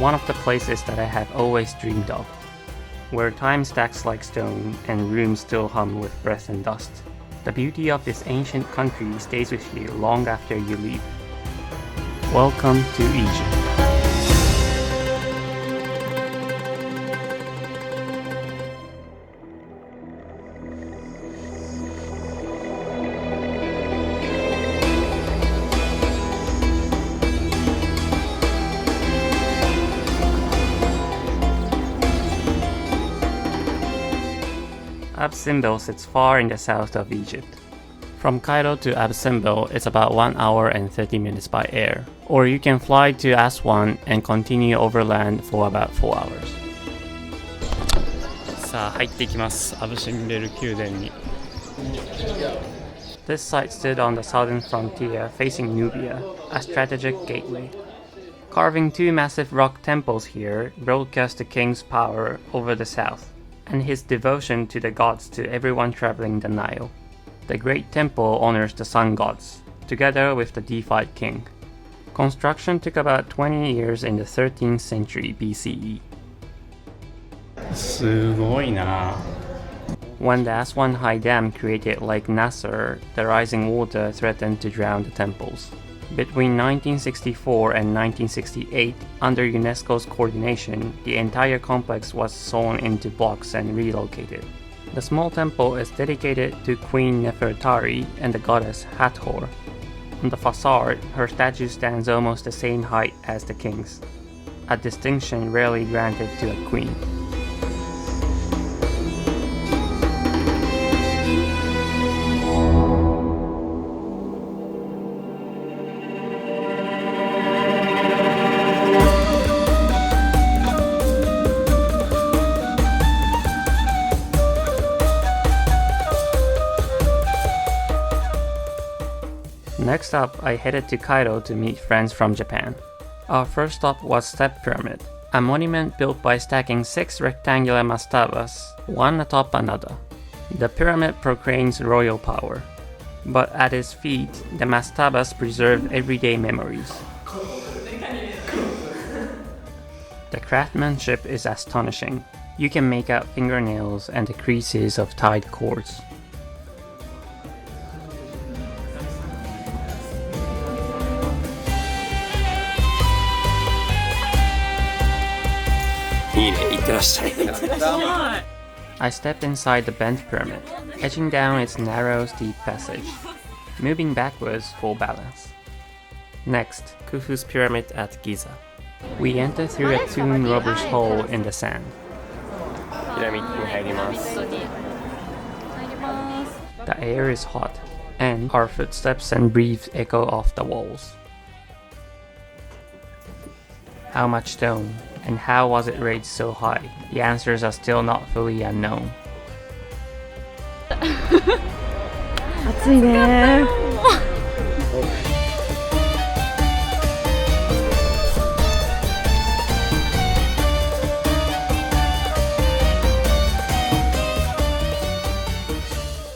one of the places that I have always dreamed of, where time stacks like stone and rooms still hum with breath and dust. The beauty of this ancient country stays with you long after you leave. Welcome to Egypt. Abu Simbel sits far in the south of Egypt. From Cairo to Abu Simbel is about 1 hour and 30 minutes by air, or you can fly to Aswan and continue overland for about 4 hours. さあ入っていきます、アブシンベル宮殿に。This site stood on the southern frontier facing Nubia, a strategic gateway. Carving two massive rock temples here broadcast the king's power over the south, and his devotion to the gods to everyone traveling the Nile. The great temple honors the sun gods, together with the deified king. Construction took about 20 years in the 13th century BCE. すごいな。When the Aswan High Dam created Lake Nasser, the rising water threatened to drown the temples. Between 1964 and 1968, under UNESCO's coordination, the entire complex was sawn into blocks and relocated. The small temple is dedicated to Queen Nefertari and the goddess Hathor. On the facade, her statue stands almost the same height as the king's, a distinction rarely granted to a queen. Next up, I headed to Cairo to meet friends from Japan. Our first stop was Step Pyramid, a monument built by stacking 6 rectangular mastabas, one atop another. The pyramid proclaims royal power, but at its feet, the mastabas preserve everyday memories. The craftsmanship is astonishing. You can make out fingernails and the creases of tied cords. I stepped inside the bent pyramid, edging down its narrow, steep passage, moving backwards for balance. Next, Khufu's pyramid at Giza. We enter through a tomb robber's hole in the sand. The air is hot, and our footsteps and breaths echo off the walls. How much stone? And how was it raised so high? The answers are still not fully unknown. 暑いね。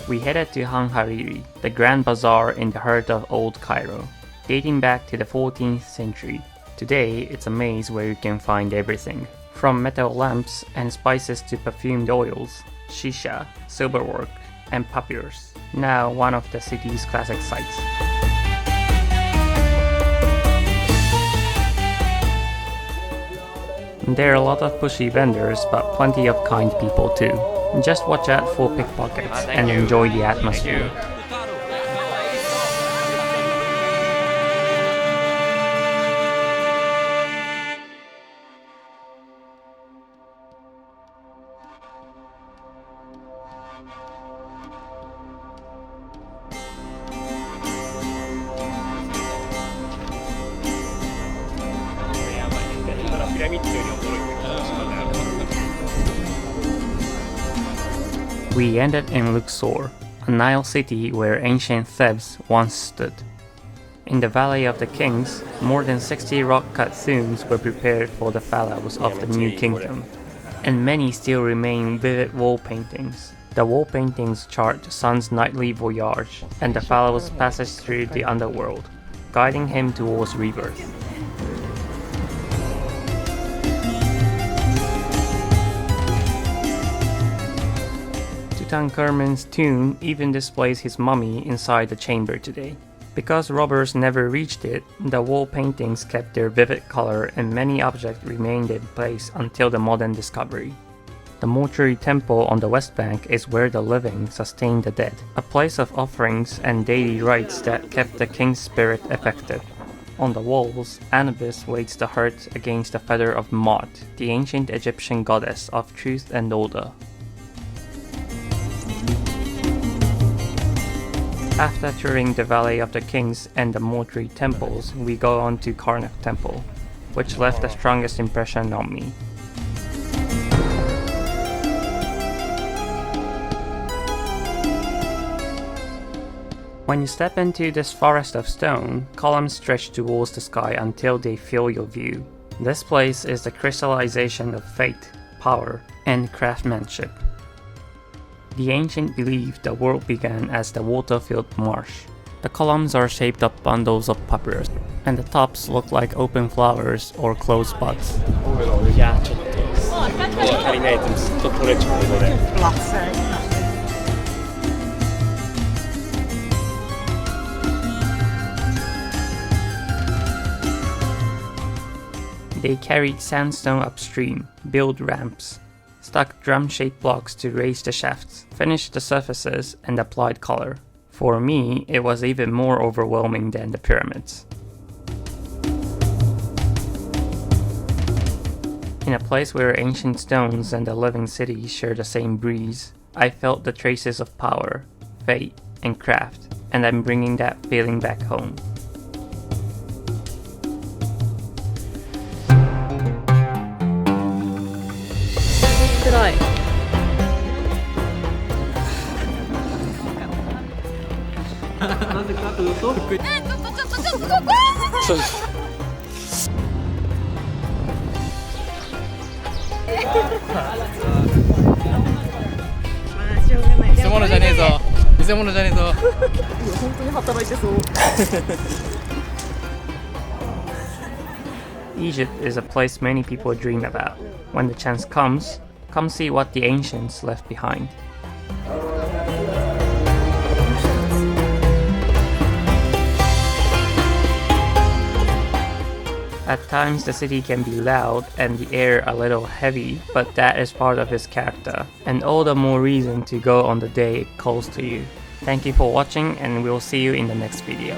We headed to el-Khalili, the Grand Bazaar in the heart of Old Cairo, dating back to the 14th century. Today, it's a maze where you can find everything, from metal lamps and spices to perfumed oils, shisha, silverwork, and papyrus, now one of the city's classic sites. There are a lot of pushy vendors, but plenty of kind people too. Just watch out for pickpockets and enjoy the atmosphere. We ended in Luxor, a Nile city where ancient Thebes once stood. In the Valley of the Kings, more than 60 rock-cut tombs were prepared for the pharaohs of the new kingdom, and many still remain vivid wall paintings. The wall paintings chart the sun's nightly voyage and the pharaoh's passage through the underworld, guiding him towards rebirth. Tutankhamun's tomb even displays his mummy inside the chamber today. Because robbers never reached it, the wall paintings kept their vivid color and many objects remained in place until the modern discovery. The mortuary temple on the West Bank is where the living sustained the dead, a place of offerings and daily rites that kept the king's spirit effective. On the walls, Anubis waits the heart against the feather of Maat, the ancient Egyptian goddess of truth and order. After touring the Valley of the Kings and the mortuary temples, we go on to Karnak Temple, which left the strongest impression on me. When you step into this forest of stone, columns stretch towards the sky until they fill your view. This place is the crystallization of faith, power, and craftsmanship. The ancient believed the world began as the water-filled marsh. The columns are shaped of bundles of papyrus, and the tops look like open flowers or closed buds. They carried sandstone upstream, built ramps, stuck drum-shaped blocks to raise the shafts, finished the surfaces, and applied color. For me, it was even more overwhelming than the pyramids. In a place where ancient stones and the living city share the same breeze, I felt the traces of power, faith, and craft, and I'm bringing that feeling back home. Egypt is a place many people dream about. When the chance comes, come see what the ancients left behind. At times the city can be loud and the air a little heavy, but that is part of its character, and all the more reason to go on the day it calls to you. Thank you for watching, and we'll see you in the next video.